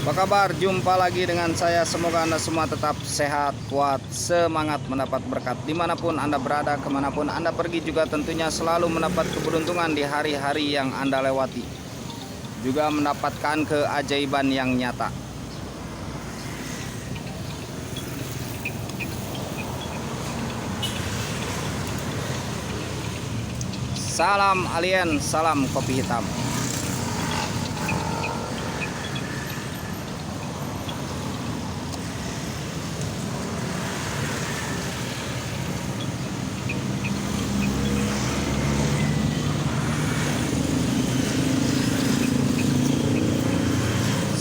Apa kabar? Jumpa lagi dengan saya. Semoga Anda semua tetap sehat, kuat, semangat mendapat berkat dimanapun Anda berada, kemanapun Anda pergi, juga tentunya selalu mendapat keberuntungan di hari-hari yang Anda lewati, juga mendapatkan keajaiban yang nyata. Salam alien, salam kopi hitam.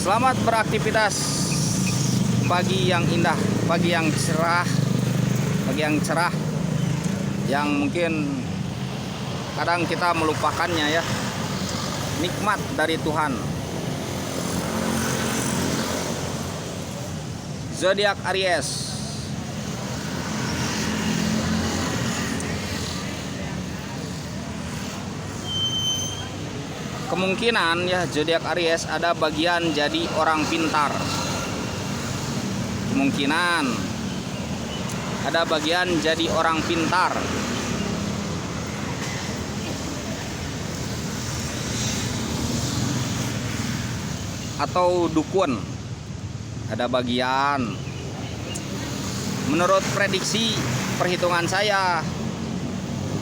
Selamat beraktivitas, pagi yang indah, pagi yang cerah, yang mungkin kadang kita melupakannya ya, nikmat dari Tuhan. Zodiak Aries. Kemungkinan ya, zodiak Aries ada bagian jadi orang pintar. Kemungkinan ada bagian jadi orang pintar. Atau dukun. Ada bagian. Menurut prediksi perhitungan saya,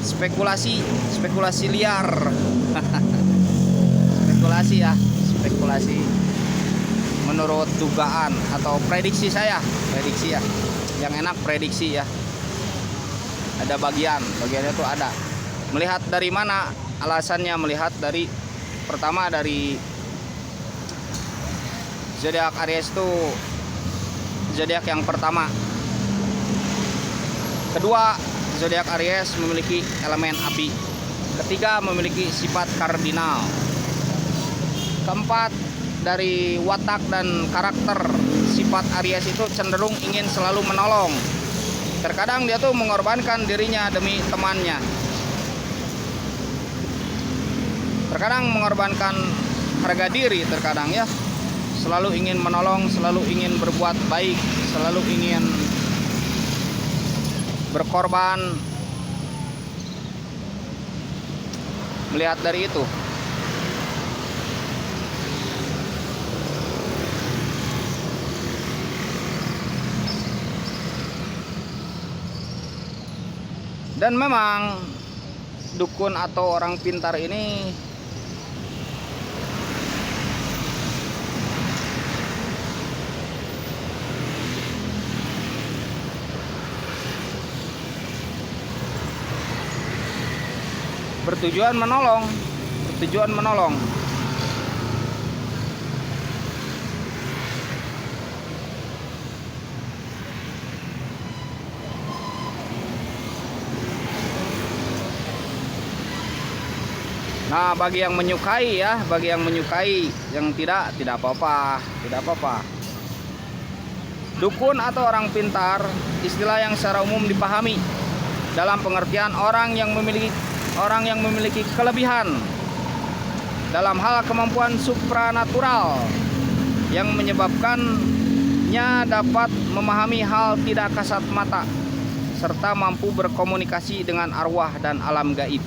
spekulasi liar. Spekulasi menurut dugaan atau prediksi saya, ya, yang enak prediksi ya. Ada bagiannya tuh ada. Melihat dari mana alasannya? Melihat dari pertama, dari zodiak Aries itu zodiak yang pertama. Kedua, zodiak Aries memiliki elemen api. Ketiga, memiliki sifat kardinal. Keempat, dari watak dan karakter sifat Aries itu cenderung ingin selalu menolong. Terkadang dia tuh mengorbankan dirinya demi temannya. Terkadang mengorbankan harga diri, terkadang ya. Selalu ingin menolong, selalu ingin berbuat baik, selalu ingin berkorban. Melihat dari itu, dan memang dukun atau orang pintar ini bertujuan menolong. Nah, bagi yang menyukai ya, yang tidak apa-apa. Dukun atau orang pintar, istilah yang secara umum dipahami dalam pengertian orang yang memiliki kelebihan dalam hal kemampuan supranatural yang menyebabkannya dapat memahami hal tidak kasat mata serta mampu berkomunikasi dengan arwah dan alam gaib,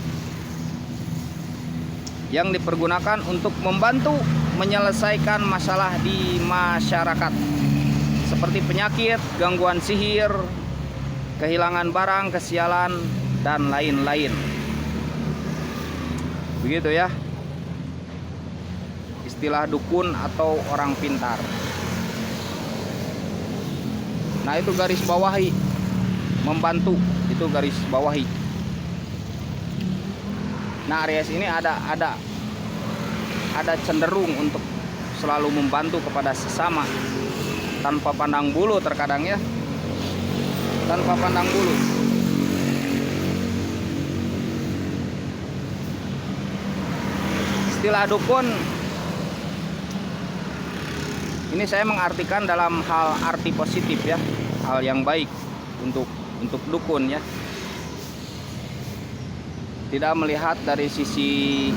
yang dipergunakan untuk membantu menyelesaikan masalah di masyarakat seperti penyakit, gangguan sihir, kehilangan barang, kesialan, dan lain-lain. Begitu ya, istilah dukun atau orang pintar. Nah, itu garis bawahi, membantu, itu garis bawahi. Nah, Aries ini ada cenderung untuk selalu membantu kepada sesama tanpa pandang bulu, terkadang ya, tanpa pandang bulu. Istilah dukun ini saya mengartikan dalam hal arti positif ya, hal yang baik untuk dukun ya. Tidak melihat dari sisi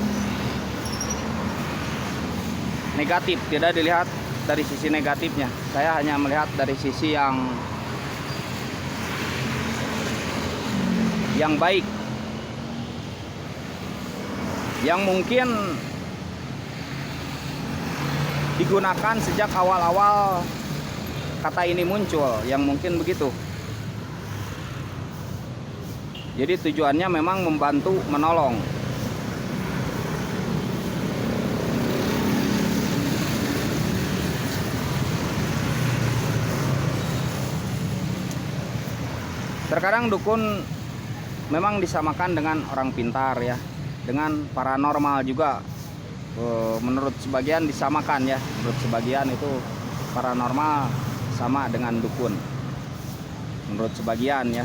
negatif, tidak dilihat dari sisi negatifnya. Saya hanya melihat dari sisi yang baik, yang mungkin digunakan sejak awal-awal kata ini muncul, yang mungkin begitu. Jadi tujuannya memang membantu, menolong. Terkadang dukun memang disamakan dengan orang pintar ya, dengan paranormal juga. Menurut sebagian disamakan ya, menurut sebagian itu paranormal sama dengan dukun, menurut sebagian ya.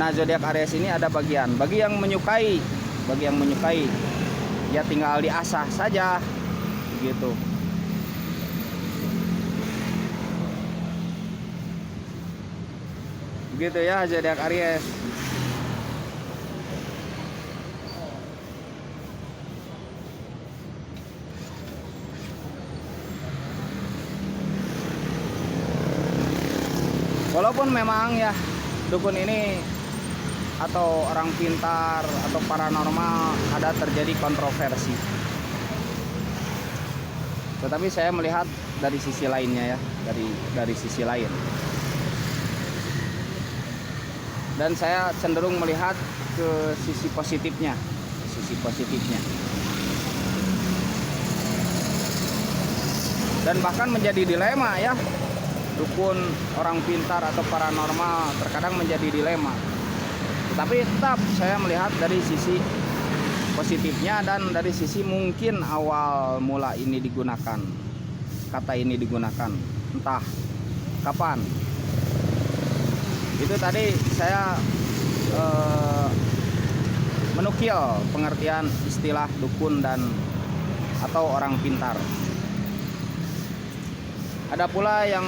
Nah, zodiak Aries ini ada bagi yang menyukai, ya tinggal diasah saja gitu. Begitu ya zodiak Aries. Walaupun memang ya dukun ini atau orang pintar atau paranormal ada terjadi kontroversi, tetapi saya melihat dari sisi lainnya ya, dari sisi lain. Dan saya cenderung melihat ke sisi positifnya, dan bahkan menjadi dilema ya. Dukun, orang pintar atau paranormal terkadang menjadi dilema. Tapi tetap saya melihat dari sisi positifnya dan dari sisi mungkin awal mula ini digunakan, kata ini digunakan, entah kapan. Itu tadi saya menukil pengertian istilah dukun dan atau orang pintar. Ada pula yang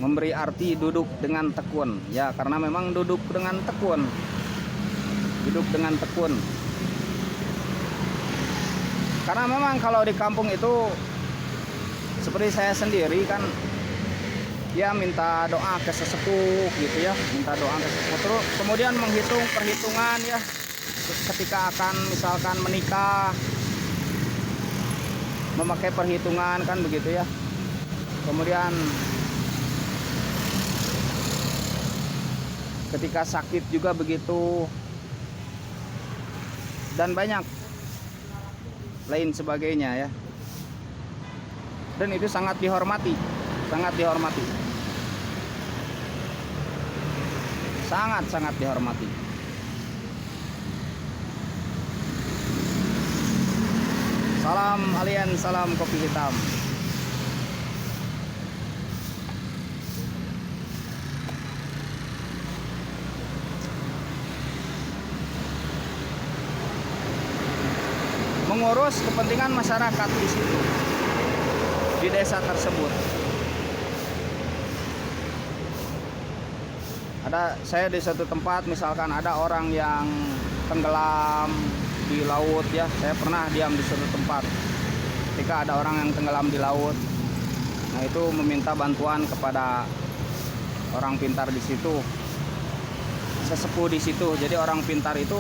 memberi arti duduk dengan tekun ya, karena memang duduk dengan tekun. Karena memang kalau di kampung itu seperti saya sendiri kan ya, minta doa ke sesepuh gitu ya, terus kemudian menghitung perhitungan ya, ketika akan misalkan menikah, memakai perhitungan kan begitu ya. Kemudian ketika sakit juga begitu, dan banyak lain sebagainya ya. Dan itu sangat dihormati, sangat dihormati. Salam alien, salam kopi hitam. Mengurus kepentingan masyarakat di situ, di desa tersebut. Saya di satu tempat misalkan ada orang yang tenggelam di laut ya, saya pernah diam di suatu tempat ketika ada orang yang tenggelam di laut. Nah, itu meminta bantuan kepada orang pintar di situ, sesepuh di situ. Jadi orang pintar itu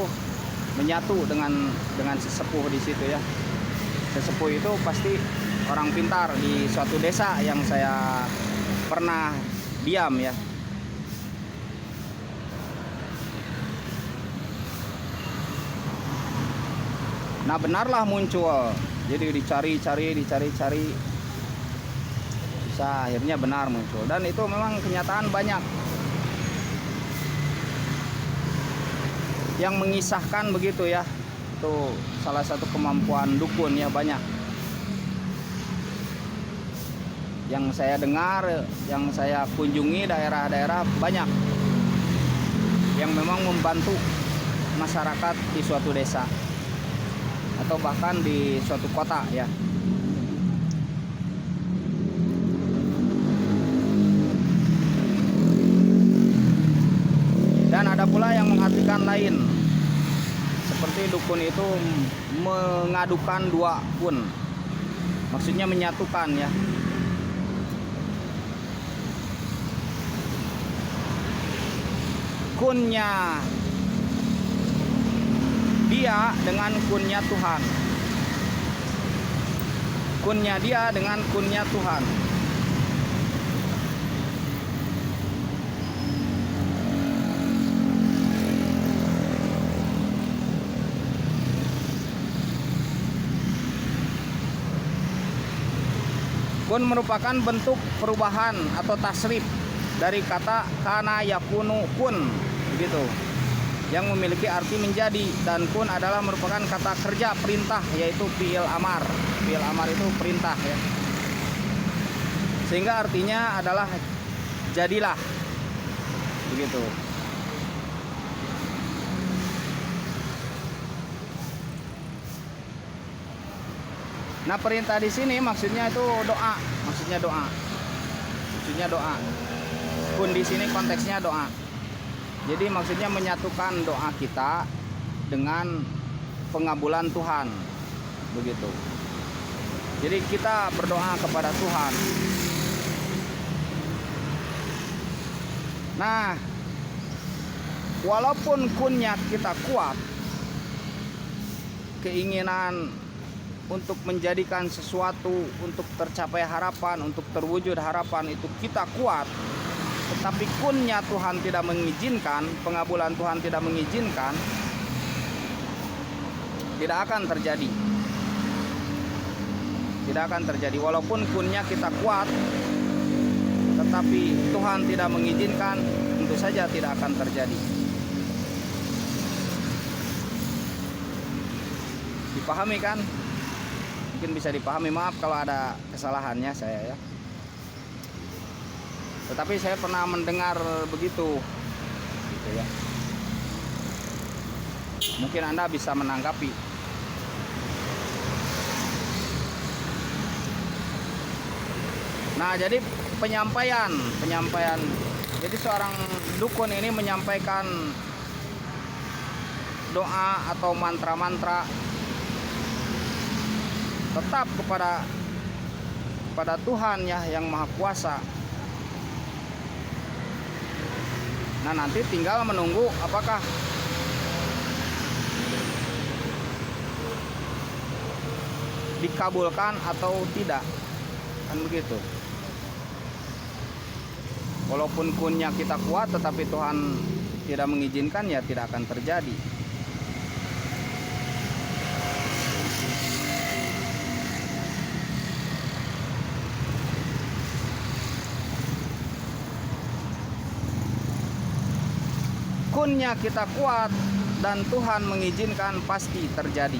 menyatu dengan sesepuh di situ ya. Sesepuh itu pasti orang pintar di suatu desa yang saya pernah diam ya. Nah, benarlah muncul. Jadi dicari, bisa akhirnya benar muncul. Dan itu memang kenyataan banyak yang mengisahkan begitu ya. Itu salah satu kemampuan dukun ya, banyak yang saya dengar, yang saya kunjungi daerah-daerah, banyak yang memang membantu masyarakat di suatu desa atau bahkan di suatu kota ya. Dan ada pula yang mengartikan lain. Seperti dukun itu mengadukan dua kun, maksudnya menyatukan ya. Kunnya dia dengan kunnya Tuhan. Kunnya dia dengan kunnya Tuhan. Kun merupakan bentuk perubahan atau tasrif dari kata kana yakunu kun, begitu, yang memiliki arti menjadi. Dan kun adalah merupakan kata kerja perintah, yaitu fi'il amar. Fi'il amar itu perintah ya. Sehingga artinya adalah jadilah, begitu. Nah, perintah di sini maksudnya itu doa, maksudnya doa. Maksudnya doa. Kun di sini konteksnya doa. Jadi maksudnya menyatukan doa kita dengan pengabulan Tuhan, begitu. Jadi kita berdoa kepada Tuhan. Nah, walaupun kunnya kita kuat, keinginan untuk menjadikan sesuatu, untuk tercapai harapan, untuk terwujud harapan itu kita kuat, tetapi kunnya Tuhan tidak mengizinkan, pengabulan Tuhan tidak mengizinkan, tidak akan terjadi. Tidak akan terjadi. Walaupun kunnya kita kuat, tetapi Tuhan tidak mengizinkan, tentu saja tidak akan terjadi. Dipahami kan? Mungkin bisa dipahami, maaf kalau ada kesalahannya saya ya. Tetapi saya pernah mendengar begitu, gitu ya. Mungkin Anda bisa menanggapi. Nah, jadi penyampaian. Jadi seorang dukun ini menyampaikan doa atau mantra-mantra tetap kepada Tuhan ya, yang Maha Kuasa. Nah, nanti tinggal menunggu apakah dikabulkan atau tidak, kan begitu. Walaupun kunnya kita kuat, tetapi Tuhan tidak mengizinkan, ya tidak akan terjadi. Kunnya kita kuat dan Tuhan mengizinkan, pasti terjadi.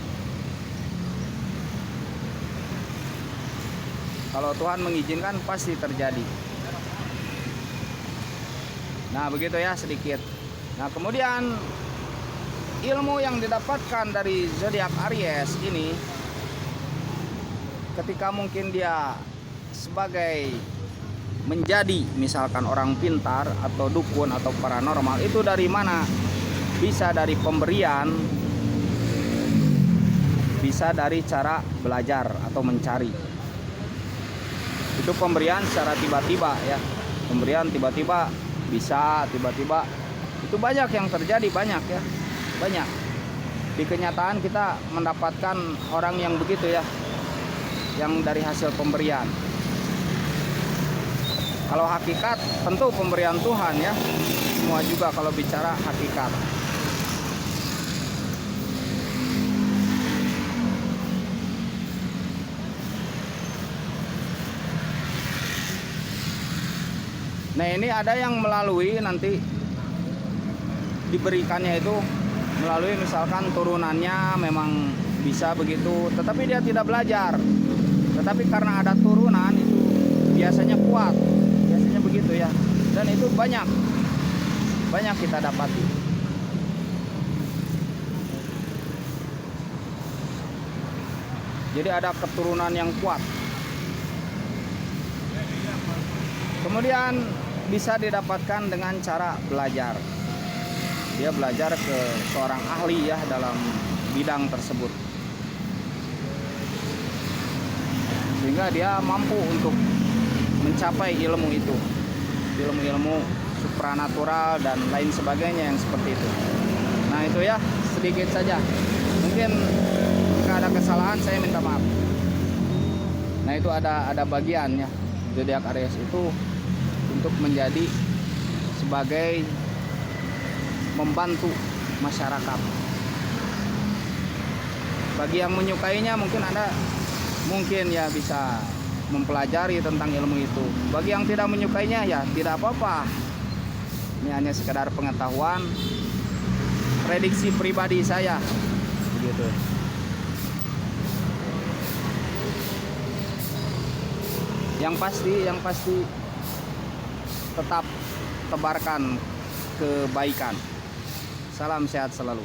Kalau Tuhan mengizinkan pasti terjadi. Nah, begitu ya sedikit. Nah, kemudian ilmu yang didapatkan dari zodiak Aries ini, ketika mungkin dia sebagai menjadi misalkan orang pintar atau dukun atau paranormal, itu dari mana? Bisa dari pemberian, bisa dari cara belajar atau mencari. Itu pemberian secara tiba-tiba ya. Pemberian tiba-tiba, bisa tiba-tiba. Itu banyak yang terjadi, banyak ya. Banyak. Di kenyataan kita mendapatkan orang yang begitu ya, yang dari hasil pemberian. Kalau hakikat tentu pemberian Tuhan ya. Semua juga kalau bicara hakikat. Nah, ini ada yang melalui nanti diberikannya itu melalui misalkan turunannya memang bisa begitu, tetapi dia tidak belajar. Tetapi karena ada turunan itu biasanya kuat. Biasanya begitu ya. Dan itu banyak kita dapati. Jadi ada keturunan yang kuat. Kemudian bisa didapatkan dengan cara belajar. dia belajar ke seorang ahli ya dalam bidang tersebut, sehingga dia mampu untuk mencapai ilmu itu, ilmu-ilmu supranatural dan lain sebagainya yang seperti itu. Nah itu ya, sedikit saja, mungkin jika ada kesalahan saya minta maaf. Nah itu ada bagiannya zodiak Aries itu untuk menjadi sebagai membantu masyarakat. Bagi yang menyukainya mungkin Anda ya bisa mempelajari tentang ilmu itu. Bagi yang tidak menyukainya ya tidak apa-apa. Ini hanya sekedar pengetahuan, prediksi pribadi saya begitu. Yang pasti tetap tebarkan kebaikan. Salam sehat selalu.